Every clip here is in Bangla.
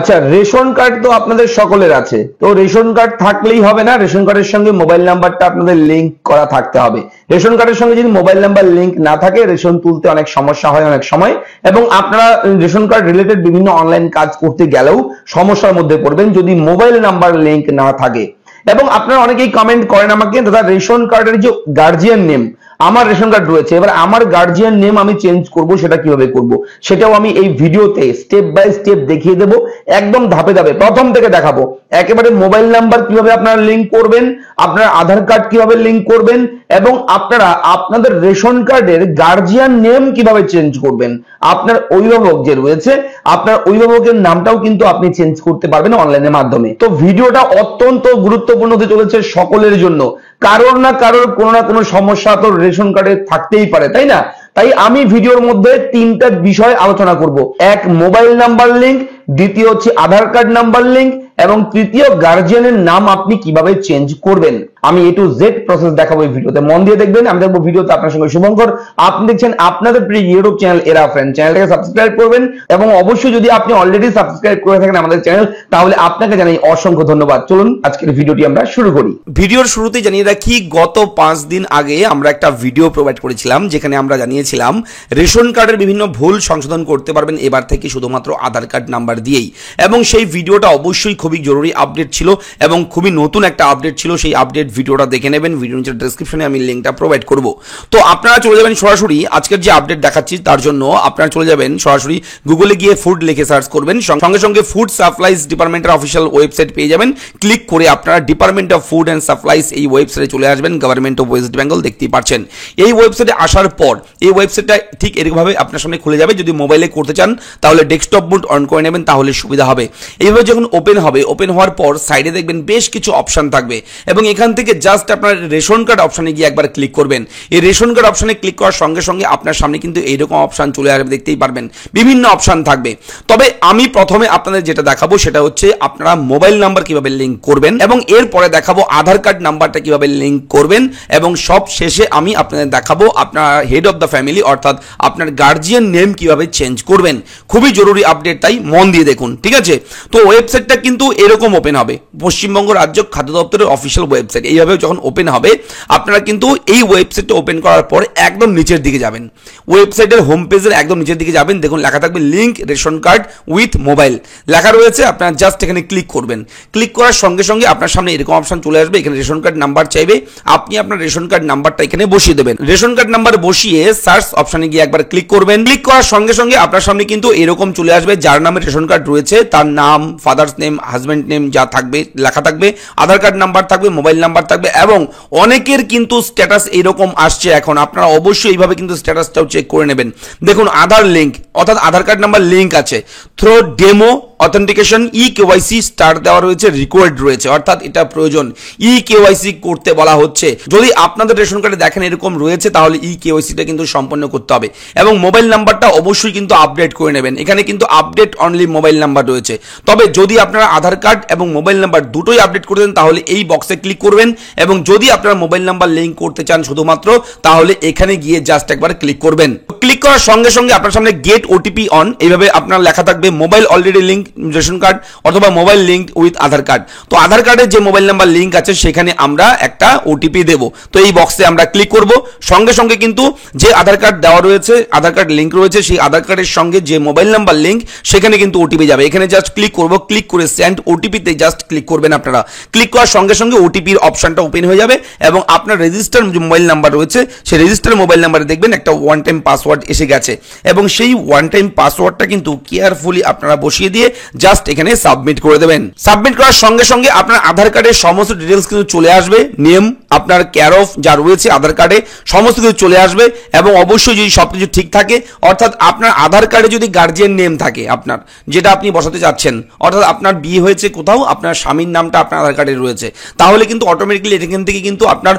আচ্ছা, রেশন কার্ড তো আপনাদের সকলের আছে, তো রেশন কার্ড থাকলেই হবে না, রেশন কার্ডের সঙ্গে মোবাইল নাম্বারটা আপনাদের লিংক করা থাকতে হবে। রেশন কার্ডের সঙ্গে যদি মোবাইল নাম্বার লিংক না থাকে, রেশন তুলতে অনেক সমস্যা হয় অনেক সময়, এবং আপনারা রেশন কার্ড রিলেটেড বিভিন্ন অনলাইন কাজ করতে গেলেও সমস্যার মধ্যে পড়বেন যদি মোবাইল নাম্বার লিংক না থাকে। এবং আপনারা অনেকেই কমেন্ট করেন আমাকে, দাদা রেশন কার্ডের যে গার্জিয়ান নেম, আমার রেশন কার্ড রয়েছে, এবার আমার গার্জিয়ান নেম আমি চেঞ্জ করব, সেটা কিভাবে করব সেটাও আমি এই ভিডিওতে স্টেপ বাই স্টেপ দেখিয়ে দেবো, একদম ধাপে ধাপে প্রথম থেকে দেখাবো। একেবারে মোবাইল নাম্বার কিভাবে আপনারা লিংক করবেন, আপনার আধার কার্ড কিভাবে লিংক করবেন, এবং আপনারা আপনাদের রেশন কার্ডের গার্জিয়ান নেম কিভাবে চেঞ্জ করবেন। আপনার অভিভাবক যে রয়েছে, আপনার অভিভাবকের নামটাও কিন্তু আপনি চেঞ্জ করতে পারবেন অনলাইনের মাধ্যমে। তো ভিডিওটা অত্যন্ত গুরুত্বপূর্ণ হতে চলেছে সকলের জন্য, কারোর না কারোর কোনো না কোনো সমস্যা তো রেশন কার্ডে থাকতেই পারে, তাই না? তাই আমি ভিডিওর মধ্যে তিনটা বিষয় আলোচনা করব। এক, মোবাইল নাম্বার লিংক, দ্বিতীয় হচ্ছে আধার কার্ড নাম্বার লিংক, এবং তৃতীয় গার্জিয়ানের নাম আপনি কিভাবে চেঞ্জ করবেন। আমি এ টু জেড প্রসেস দেখাবো এই ভিডিওতে, মন দিয়ে দেখবেন। আমি দেখবো ভিডিওতে আপনার সঙ্গে শুভঙ্কর, আপনি দেখছেন আপনাদের প্রিয় ইউটিউব চ্যানেল এরা ফ্রেন্ড। চ্যানেলটাকে সাবস্ক্রাইব করবেন, এবং অবশ্যই যদি আপনি অলরেডি সাবস্ক্রাইব করে থাকেন আমাদের চ্যানেল, তাহলে আপনাকে জানাই অসংখ্য ধন্যবাদ। চলুন আজকের ভিডিওটি আমরা শুরু করি। ভিডিওর শুরুতে জানিয়ে রাখি, গত 5 দিন আগে আমরা একটা ভিডিও প্রোভাইড করেছিলাম, যেখানে আমরা জানিয়েছিলাম রেশন কার্ডের বিভিন্ন ভুল সংশোধন করতে পারবেন এবার থেকে শুধুমাত্র আধার কার্ড নাম্বার দিয়েই। এবং সেই ভিডিওটা অবশ্যই খুবই জরুরি আপডেট ছিল এবং খুবই নতুন একটা আপডেট ছিল। সেই আপডেট ভিডিওটা দেখে নেবেন, ভিডিও নিচে ডেসক্রিপশনে আমি লিঙ্কটা প্রোভাইড করব। তো আপনারা চলে যাবেন সরাসরি, আজকের যে আপডেট দেখাচ্ছি তার জন্য আপনারা চলে যাবেন সরাসরি গুগলে গিয়ে ফুড লিখে সার্চ করবেন, সঙ্গে সঙ্গে ফুড সাপ্লাইজ ডিপার্টমেন্টের অফিসিয়াল ওয়েবসাইট পেয়ে যাবেন। ক্লিক করে আপনারা department of food and supplies এই ওয়েবসাইটে চলে আসবেন, গভর্নমেন্ট অফ ওয়েস্ট বেঙ্গল দেখতেই পাচ্ছেন। এই ওয়েবসাইটে আসার পর এই ওয়েবসাইটটা ঠিক এরকমভাবে আপনার সামনে খুলে যাবে। যদি মোবাইলে করতে চান তাহলে ডেস্কটপ মোড অন করে নেবেন, তাহলে সুবিধা হবে। এইভাবে যখন ওপেন হবে, ওপেন হওয়ার পর সাইডে দেখবেন বেশ কিছু অপশন থাকবে, এবং এখান থেকে জাস্ট আপনার রেশন কার্ড অপশনে গিয়ে একবার ক্লিক করবেন। এই রেশন কার্ড অপশনে ক্লিক করার সঙ্গে সঙ্গে আপনার সামনে কিন্তু এইরকম অপশন চলে আসবে, দেখতেই পারবেন বিভিন্ন অপশন থাকবে। তবে আমি প্রথমে আপনাদের যেটা দেখাবো সেটা হচ্ছে আপনারা মোবাইল নাম্বার কিভাবে লিংক করবেন, এবং এরপরে দেখাবো আধার কার্ড নাম্বারটা কিভাবে লিংক করবেন, এবং সব শেষে আমি আপনাদের দেখাবো আপনার হেড অফ দ্য ফ্যামিলি অর্থাৎ আপনার গার্জিয়ান নেম কিভাবে চেঞ্জ করবেন। খুবই জরুরি আপডেট, তাই মন দিয়ে দেখুন, ঠিক আছে? তো ওয়েবসাইটটা কিন্তু এরকম ওপেন হবে, পশ্চিমবঙ্গ রাজ্য খাদ্য দপ্তরের অফিসিয়াল ওয়েবসাইট। এইভাবে যখন ওপেন হবে আপনারা কিন্তু এই ওয়েবসাইটটা ওপেন করার পর একদম নিচের দিকে যাবেন, ওয়েবসাইটের হোম পেজের একদম নিচের দিকে যাবেন, দেখুন লেখা থাকবে link ration card with mobile লেখা রয়েছে। আপনারা জাস্ট এখানে ক্লিক করবেন। ক্লিক করার সঙ্গে সঙ্গে আপনার সামনে এরকম অপশন চলে আসবে, এখানে রেশন কার্ড নাম্বার চাইবে, আপনি আপনার রেশন কার্ড নাম্বারটা এখানে বসিয়ে দেবেন। রেশন কার্ড নাম্বার বসিয়ে সার্চ অপশনে গিয়ে একবার ক্লিক করবেন। ক্লিক করার সঙ্গে সঙ্গে আপনার সামনে কিন্তু এরকম চলে আসবে, যার নামে রেশন কার্ড রয়েছে তার নাম, ফাদার্স নেম, হাজব্যান্ড নেম যা থাকবে লেখা থাকবে, আধার কার্ড নাম্বার থাকবে, মোবাইল নাম্বার থাকবে, এবং অনেকের কিন্তু স্ট্যাটাস এইরকম আসছে এখন। আপনারা অবশ্যই এইভাবে কিন্তু স্ট্যাটাসটাও চেক করে নেবেন। দেখুন আধার লিঙ্ক অর্থাৎ আধার কার্ড নাম্বার লিঙ্ক আছে, throw demo authentication e KYC star দেওয়া রয়েছে, রিকোয়ার্ড রয়েছে, অর্থাৎ এটা প্রয়োজন। ই কেওয়াইসি করতে বলা হচ্ছে। যদি আপনাদের রেশন কার্ডে দেখেন এরকম রয়েছে, তাহলে ই কেওয়াইসিটা কিন্তু সম্পন্ন করতে হবে, এবং মোবাইল নাম্বারটা অবশ্যই কিন্তু আপডেট করে নেবেন। এখানে কিন্তু আপডেট অনলি মোবাইল নাম্বার রয়েছে। তবে যদি আপনারা আধার কার্ড এবং মোবাইল নাম্বার দুটোই আপডেট করে দেন তাহলে এই বক্সে ক্লিক করবেন, এবং যদি আপনারা মোবাইল নাম্বার লিঙ্ক করতে চান শুধুমাত্র, তাহলে এখানে গিয়ে জাস্ট একবার ক্লিক করবেন। ক্লিক করার সঙ্গে সঙ্গে আপনার সামনে গেট ওটিপি অন এইভাবে আপনার লেখা থাকবে, mobile already link ration card অথবা mobile link with Aadhaar card. তো আধার কার্ডের যে মোবাইল নাম্বার লিঙ্ক আছে সেখানে আমরা একটা ওটিপি দেব। তো এই বক্সে আমরা ক্লিক করব, সঙ্গে সঙ্গে কিন্তু যে আধার কার্ড দেওয়া রয়েছে, আধার কার্ড লিঙ্ক রয়েছে, সেই আধার কার্ডের সঙ্গে যে মোবাইল নাম্বার লিঙ্ক সেখানে কিন্তু ওটিপি যাবে। এখানে জাস্ট ক্লিক করব, ক্লিক করে সেন্ড ওটিপিতে জাস্ট ক্লিক করবেন। আপনারা ক্লিক করার সঙ্গে সঙ্গে ওটিপির অপশনটা ওপেন হয়ে যাবে, এবং আপনার রেজিস্টার যে মোবাইল নাম্বার রয়েছে সেই রেজিস্টার মোবাইল নাম্বারে দেখবেন একটা ওয়ান টাইম পাসওয়ার্ড এসে গেছে, এবং সেই ওয়ান টাইম পাসওয়ার্ডটা কিন্তু কেয়ারফুলি আপনারা বসিয়ে দিয়ে জাস্ট এখানে সাবমিট করে দেবেন। সাবমিট করার সঙ্গে সঙ্গে আপনার আধার কার্ডের সমস্ত ডিটেলস কিন্তু চলে আসবে, নেম আপনার কেয়ার অফ যা রয়েছে আধার কার্ডে সমস্ত কিছু চলে আসবে, এবং অবশ্যই যদি সবকিছু ঠিক থাকে, অর্থাৎ আপনার আধার কার্ডে যদি গার্জিয়ান নেম থাকে আপনার যেটা আপনি বসাতে চাচ্ছেন, অর্থাৎ আপনার বিয়ে হয়েছে কোথাও, আপনার স্বামীর নামটা আপনার আধার কার্ডে রয়েছে, তাহলে কিন্তু অটোমেটিক্যালি এখান থেকে কিন্তু আপনার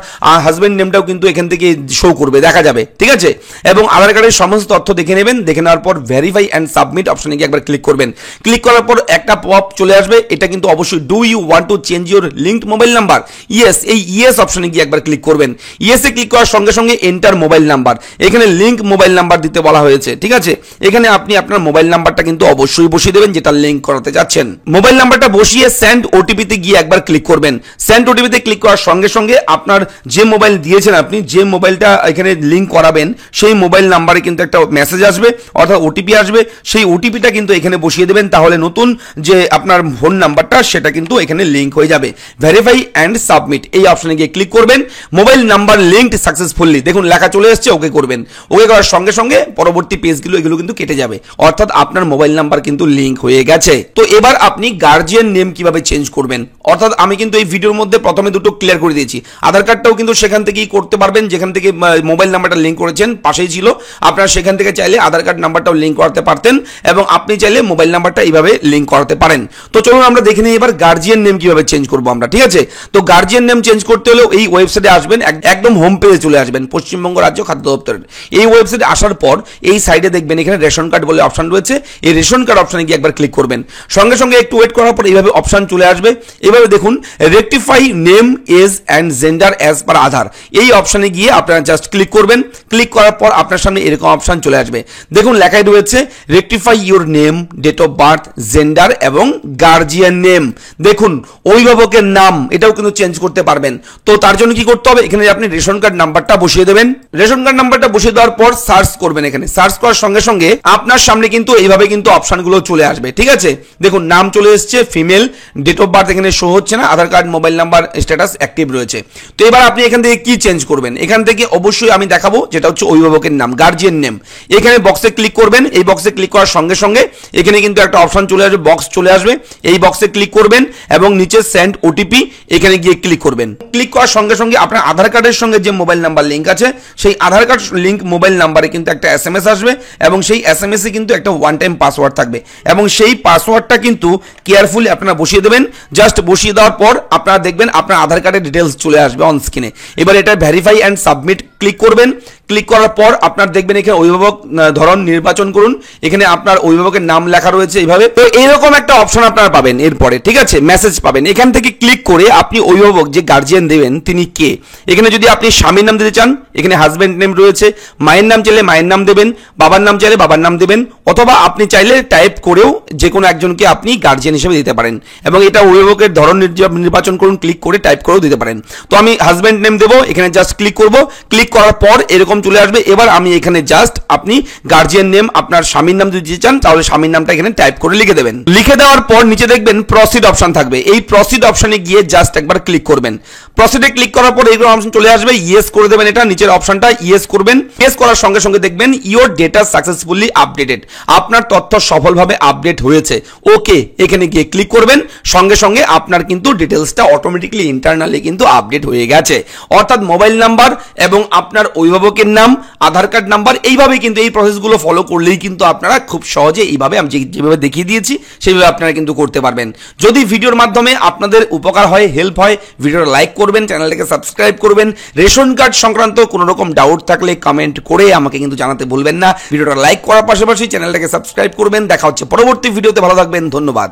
হাজব্যান্ড নেমটাও কিন্তু এখান থেকে শো করবে, দেখা যাবে, ঠিক আছে? এবং আধার কার্ডের সমস্ত তথ্য দেখে নেবেন। দেখে নেওয়ার পর ভেরিফাই অ্যান্ড সাবমিট অপশনে গিয়ে একবার ক্লিক করবেন। ক্লিক করার পর একটা পপ চলে আসবে, এটা কিন্তু অবশ্যই do you want to change your linked mobile number, yes, এই ইয়েস অপশনে অপশনে গিয়ে একবার ক্লিক করবেন। ইয়েসে ক্লিক করার সঙ্গে সঙ্গে এন্টার মোবাইল নাম্বার, এখানে লিংক মোবাইল নাম্বার দিতে বলা হয়েছে, ঠিক আছে। এখানে আপনি আপনার মোবাইল নাম্বারটা কিন্তু অবশ্যই বসিয়ে দেবেন যেটা লিংক করাতে যাচ্ছেন। মোবাইল নাম্বারটা বসিয়ে সেন্ড ওটিপি তে গিয়ে একবার ক্লিক করবেন। সেন্ড ওটিপি তে ক্লিক করার সঙ্গে সঙ্গে আপনার যে মোবাইল দিয়েছেন, আপনি যে মোবাইলটা এখানে লিংক করাবেন সেই মোবাইল নাম্বারে কিন্তু একটা মেসেজ আসবে অর্থাৎ ওটিপি আসবে। সেই ওটিপিটা কিন্তু এখানে বসিয়ে দেবেন, তাহলে নতুন যে আপনার ফোন নাম্বারটা সেটা কিন্তু এখানে লিংক হয়ে যাবে। ভেরিফাই অ্যান্ড সাবমিট এই অপশনে গিয়ে ক্লিক করবেন। মোবাইল নাম্বার লিঙ্কড সাকসেসফুলি, দেখুন লেখা চলে এসেছে, ওকে করবেন। ওকে করার সঙ্গে সঙ্গে পরবর্তী পেজগুলো এগুলো কিন্তু কেটে যাবে, অর্থাৎ আপনার মোবাইল নাম্বার কিন্তু লিংক হয়ে গেছে। তো এবার আপনি গার্জিয়ান নেম কিভাবে চেঞ্জ করবেন, অর্থাৎ আমি কিন্তু এই ভিডিওর মধ্যে প্রথমে দুটো ক্লিয়ার করে দিয়েছি। আধার কার্ডটাও কিন্তু সেখান থেকেই করতে পারবেন, যেখান থেকে মোবাইল নাম্বারটা লিংক করেছেন পাশেই ছিল, আপনারা সেখান থেকে চাইলে আধার কার্ড নাম্বারটাও লিংক করাতে পারতেন এবং আপনি চাইলে মোবাইল নাম্বারটা এইভাবে লিংক করাতে পারেন। তো চলুন আমরা দেখে নিই এবার গার্জিয়ান নেম কিভাবে চেঞ্জ করবো আমরা, ঠিক আছে। তো গার্জিয়ান নেম চেঞ্জ করতে হলেও এই ওয়েবসাইটে আসবেন, একদম হোম পেজে চলে আসবেন পশ্চিমবঙ্গ রাজ্য খাদ্য দপ্তরের। এই ওয়েবসাইটে আসার পর এই সাইডে দেখবেন এখানে রেশন কার্ড বলে অপশন রয়েছে, এই রেশন কার্ড অপশনে গিয়ে একবার ক্লিক করবেন। সঙ্গে সঙ্গে একটু ওয়েট করার পর এইভাবে অপশন চলে আসবে। এভাবে দেখুন rectify name age and gender as per Aadhaar, এই অপশনে গিয়ে আপনারা জাস্ট ক্লিক করবেন। ক্লিক করার পর আপনার সামনে এরকম অপশন চলে আসবে, দেখুন লেখাই রয়েছে rectify your name, date of birth, gender এবং গার্জিয়ান নেম। দেখুন অভিভাবকের নাম এটাও কিন্তু চেঞ্জ করতে পারবেন। তো তার জন্য কি করতে হবে, এখানে আপনি রেশন কার্ড নাম্বারটা বসিয়ে দেবেন। রেশন কার্ড নাম্বারটা বসিয়ে দেওয়ার পর সার্চ করবেন। এখানে সার্চ করার সঙ্গে সঙ্গে আপনার সামনে কিন্তু এইভাবে কিন্তু অপশনগুলো চলে আসবে, ঠিক আছে। দেখুন নাম চলে এসেছে, ফিমেল, ডেট অফ বার্থ এখানে শো হচ্ছে না, Aadhaar card mobile number status active রয়েছে। তো এবার আপনি এখান থেকে কি চেঞ্জ করবেন, এখান থেকে অবশ্যই আমি দেখাবো যেটা হচ্ছে অভিভাবকের নাম, গার্জিয়ান নেম। এখানে বক্সে ক্লিক করবেন। এই বক্সে ক্লিক করার সঙ্গে সঙ্গে এখানে কিন্তু একটা অপশন চলে আসবে, বক্স চলে আসবে। এই বক্সে ক্লিক করবেন এবং নিচে সেন্ড ওটিপি এখানে গিয়ে ক্লিক করবেন। ক্লিক করার সঙ্গে সঙ্গে আপনার আধার কার্ডের সঙ্গে যে মোবাইল নাম্বার লিংক আছে সেই আধার কার্ড লিংক মোবাইল নাম্বারে কিন্তু একটা এসএমএস আসবে এবং সেই এসএমএস এ কিন্তু একটা ওয়ান টাইম পাসওয়ার্ড থাকবে এবং সেই পাসওয়ার্ডটা কিন্তু কেয়ারফুলি আপনারা বসিয়ে দেবেন। জাস্ট বসিয়ে দেওয়ার পর আপনারা দেখবেন আপনার আধার কার্ডের ডিটেলস চলে আসবে অন স্ক্রিনে। এবার এটা ভেরিফাই অ্যান্ড সাবমিট ক্লিক করবেন। ক্লিক করার পর আপনার দেখবেন এখানে অভিভাবক ধরন নির্বাচন করুন, এখানে আপনার অভিভাবকের নাম লেখা রয়েছে এইভাবে। তো এরকম একটা অপশন আপনারা পাবেন, এরপরে ঠিক আছে মেসেজ পাবেন। এখান থেকে ক্লিক করে আপনি অভিভাবক যে গার্জিয়ান দেবেন তিনি কে, এখানে যদি আপনি স্বামীর নাম দিতে চান এখানে হাজবেন্ড নেম রয়েছে, মায়ের নাম চাইলে মায়ের নাম দেবেন, বাবার নাম চাইলে বাবার নাম দেবেন, অথবা আপনি চাইলে টাইপ করেও যে কোনো একজনকে আপনি গার্জিয়ান হিসেবে দিতে পারেন এবং এটা অভিভাবকের ধরন নির্বাচন করুন, ক্লিক করে টাইপ করেও দিতে পারেন। তো আমি হাজবেন্ড নেম দেবো, এখানে জাস্ট ক্লিক করব। ক্লিক করার পর এরকম চলে আসবে। এবার আমি এখানে জাস্ট আপনি গার্জিয়ান নেম আপনার স্বামীর নাম যদি চান তাহলে স্বামীর নামটা এখানে টাইপ করে লিখে দেবেন। লিখে দেওয়ার পর নিচে দেখবেন প্রসিড অপশন থাকবে, এই প্রসিড অপশনে গিয়ে জাস্ট একবার ক্লিক করবেন। প্রসিডে ক্লিক করার পর এইগুলো অপশন চলে আসবে, ইয়েস করে দেবেন, এটা নিচের অপশনটা ইয়েস করবেন। ইয়েস করার সঙ্গে সঙ্গে দেখবেন ইওর ডেটা সাকসেসফুলি আপডেটেড, আপনার তথ্য সফলভাবে আপডেট হয়েছে, ওকে এখানে গিয়ে ক্লিক করবেন। সঙ্গে সঙ্গে আপনার কিন্তু ডিটেলসটা অটোমেটিক্যালি ইন্টারনালি কিন্তু আপডেট হয়ে গেছে, অর্থাৎ মোবাইল নাম্বার এবং আপনার অভিভাবকের নাম, আধার কার্ড নাম্বার, এইভাবে কিন্তু এই প্রসেসগুলো ফলো করলেই কিন্তু আপনারা খুব সহজে এইভাবে আমি যেভাবে দেখিয়ে দিয়েছি সেইভাবে আপনারা কিন্তু করতে পারবেন। যদি ভিডিওর মাধ্যমে আপনাদের উপকার হয়, হেল্প হয়, ভিডিওটা লাইক করবেন, চ্যানেলটাকে সাবস্ক্রাইব করবেন। রেশন কার্ড সংক্রান্ত কোনো রকম ডাউট থাকলে কমেন্ট করে আমাকে কিন্তু জানাতে ভুলবেন না। ভিডিওটা লাইক করার পাশাপাশি চ্যানেলটাকে সাবস্ক্রাইব করবেন। দেখা হচ্ছে পরবর্তী ভিডিওতে, ভালো থাকবেন, ধন্যবাদ।